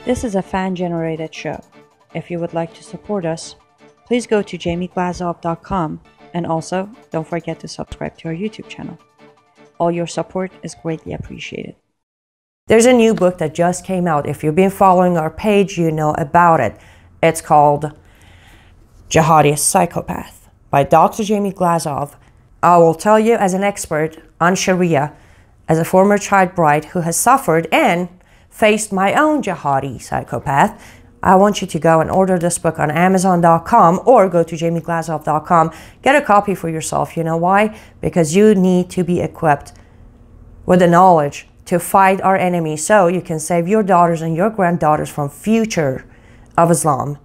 This is a fan-generated show. If you would like to support us, please go to jamieglazov.com, and also don't forget to subscribe to our YouTube channel. All your support is greatly appreciated. There's a new book that just came out. If you've been following our page, you know about it. It's called Jihadist Psychopath by Dr. Jamie Glazov. I will tell you, as an expert on Sharia, as a former child bride who has suffered and faced my own jihadi psychopath, I want you to go and order this book on Amazon.com or go to jamieglazov.com. Get a copy for yourself. You know why? Because you need to be equipped with the knowledge to fight our enemies so you can save your daughters and your granddaughters from future of Islam.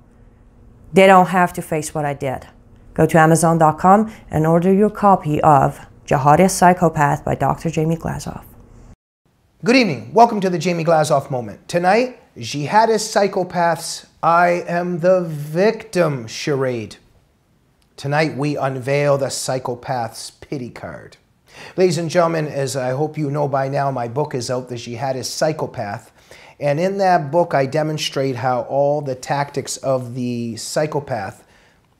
They don't have to face what I did. Go to Amazon.com and order your copy of Jihadist Psychopath by Dr. Jamie Glazov. Good evening. Welcome to the Jamie Glazov Moment. Tonight, Jihadist Psychopath's I Am the Victim charade. Tonight, we unveil the psychopath's pity card. Ladies and gentlemen, as I hope you know by now, my book is out, The Jihadist Psychopath. And in that book, I demonstrate how all the tactics of the psychopath,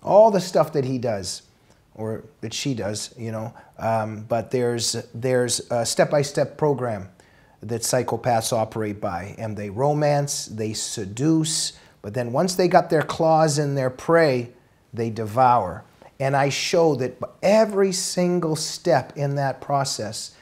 all the stuff that he does, or that she does, you know, but there's a step-by-step program that psychopaths operate by. And they romance, they seduce, but then once they got their claws in their prey, they devour. And I show that every single step in that process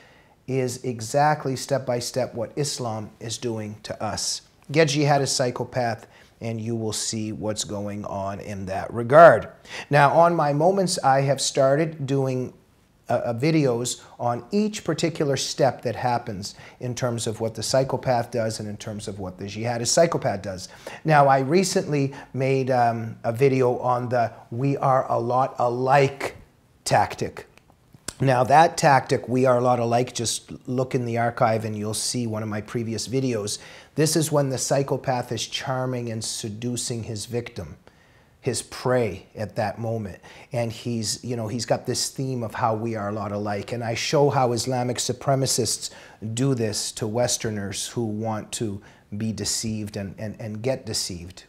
is exactly step-by-step what Islam is doing to us. Get Jihadist Psychopath and you will see what's going on in that regard. Now, on my moments, I have started doing videos on each particular step that happens in terms of what the psychopath does and in terms of what the Jihadist Psychopath does. Now, I recently made a video on the "we are a lot alike" tactic. Now, that tactic, "we are a lot alike," just look in the archive and you'll see one of my previous videos. This is when the psychopath is charming and seducing his victim, his prey at that moment. And he's got this theme of how we are a lot alike. And I show how Islamic supremacists do this to Westerners who want to be deceived and get deceived.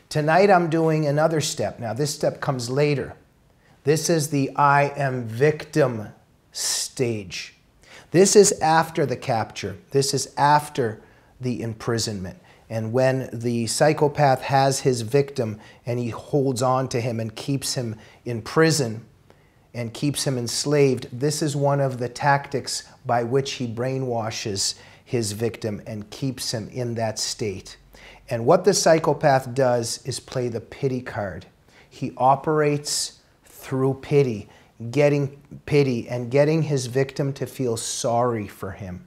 Tonight I'm doing another step. Now this step comes later. This is the I am victim stage. This is after the capture. This is after the imprisonment. And when the psychopath has his victim and he holds on to him and keeps him in prison and keeps him enslaved, this is one of the tactics by which he brainwashes his victim and keeps him in that state. And what the psychopath does is play the pity card. He operates through pity, getting pity and getting his victim to feel sorry for him.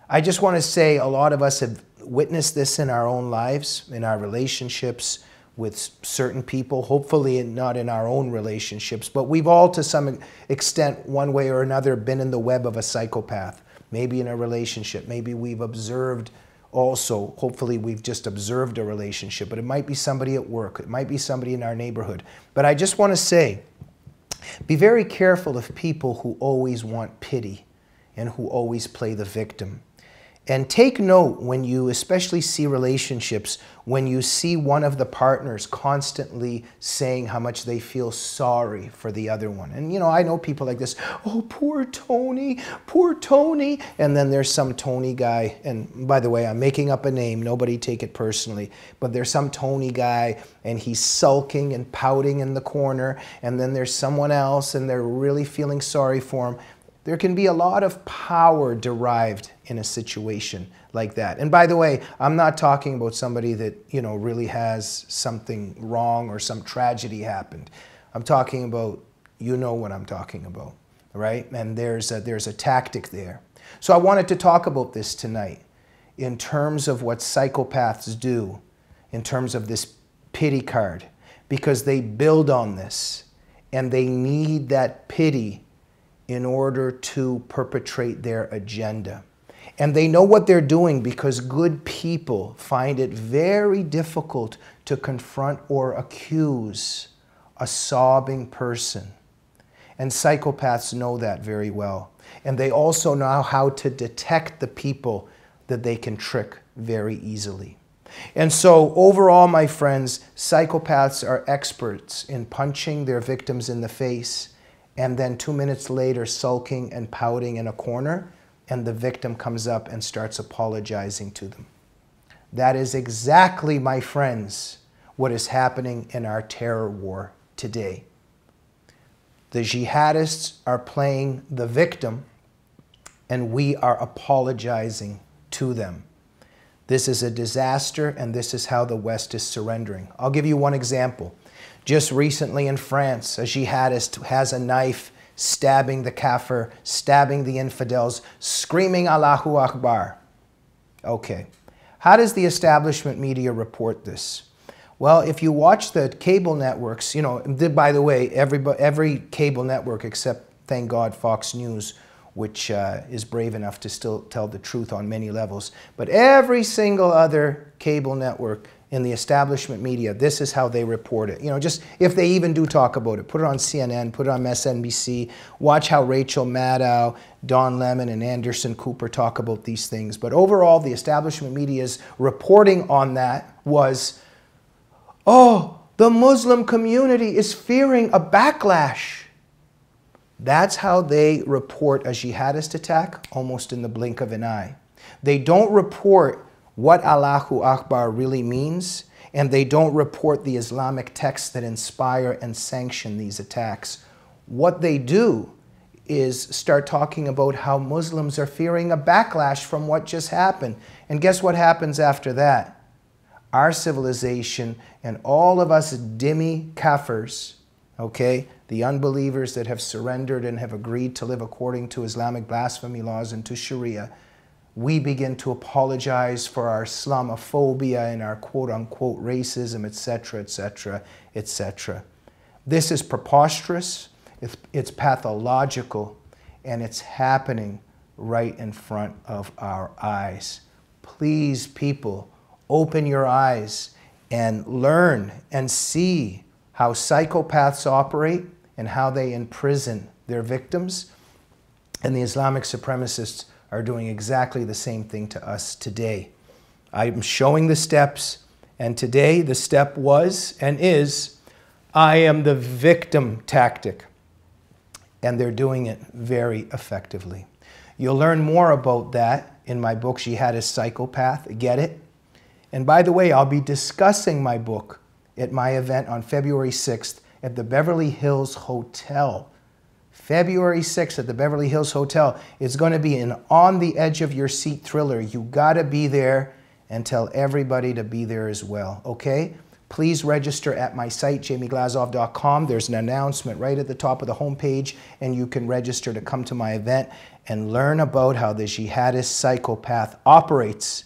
I just want to say a lot of us have witnessed this in our own lives, in our relationships with certain people, hopefully not in our own relationships, but we've all to some extent, one way or another, been in the web of a psychopath, maybe in a relationship, maybe we've observed also, hopefully we've just observed a relationship, but it might be somebody at work, it might be somebody in our neighborhood. But I just want to say, be very careful of people who always want pity and who always play the victim. And take note when you especially see relationships, when you see one of the partners constantly saying how much they feel sorry for the other one. And you know, I know people like this, "Oh, poor Tony, poor Tony." And then there's some Tony guy, and by the way, I'm making up a name, nobody take it personally, but there's some Tony guy and he's sulking and pouting in the corner, and then there's someone else and they're really feeling sorry for him. There can be a lot of power derived in a situation like that. And by the way, I'm not talking about somebody that, you know, really has something wrong or some tragedy happened. I'm talking about, you know what I'm talking about, right? And there's a tactic there. So I wanted to talk about this tonight in terms of what psychopaths do, in terms of this pity card, because they build on this and they need that pity in order to perpetrate their agenda. And they know what they're doing because good people find it very difficult to confront or accuse a sobbing person. And psychopaths know that very well. And they also know how to detect the people that they can trick very easily. And so overall, my friends, psychopaths are experts in punching their victims in the face and then 2 minutes later sulking and pouting in a corner, and the victim comes up and starts apologizing to them. That is exactly, my friends, what is happening in our terror war today. The jihadists are playing the victim, and we are apologizing to them. This is a disaster, and this is how the West is surrendering. I'll give you one example. Just recently in France, a jihadist has a knife stabbing the kafir, stabbing the infidels, screaming Allahu Akbar. Okay. How does the establishment media report this? Well, if you watch the cable networks, you know, by the way, every cable network except, thank God, Fox News, which is brave enough to still tell the truth on many levels. But every single other cable network in the establishment media, this is how they report it. You know, just if they even do talk about it, put it on CNN, put it on MSNBC, watch how Rachel Maddow, Don Lemon, and Anderson Cooper talk about these things. But overall, the establishment media's reporting on that was, oh, the Muslim community is fearing a backlash. That's how they report a jihadist attack, almost in the blink of an eye. They don't report what Allahu Akbar really means, and they don't report the Islamic texts that inspire and sanction these attacks. What they do is start talking about how Muslims are fearing a backlash from what just happened. And guess what happens after that? Our civilization and all of us dhimmi kafirs, okay, the unbelievers that have surrendered and have agreed to live according to Islamic blasphemy laws and to Sharia, we begin to apologize for our Islamophobia and our quote-unquote racism, etc., etc., etc. This is preposterous, it's pathological, and it's happening right in front of our eyes. Please, people, open your eyes and learn and see how psychopaths operate and how they imprison their victims. And the Islamic supremacists are doing exactly the same thing to us today. I'm showing the steps, and today the step was and is, I am the victim tactic. And they're doing it very effectively. You'll learn more about that in my book, Jihadist Psychopath. Get it? And by the way, I'll be discussing my book at my event on February 6th at the Beverly Hills Hotel. February 6th at the Beverly Hills Hotel. It's going to be an on-the-edge-of-your-seat thriller. You got to be there, and tell everybody to be there as well, okay? Please register at my site, jamieglazov.com. There's an announcement right at the top of the homepage, and you can register to come to my event and learn about how the jihadist psychopath operates.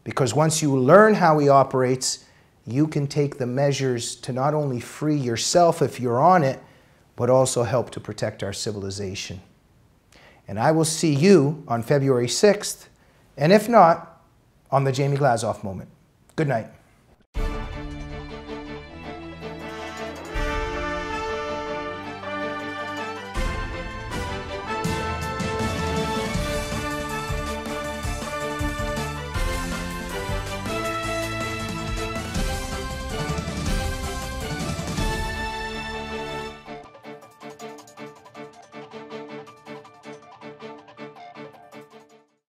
Because once you learn how he operates, you can take the measures to not only free yourself if you're on it, but also help to protect our civilization. And I will see you on February 6th, and if not, on the Jamie Glazov Moment. Good night.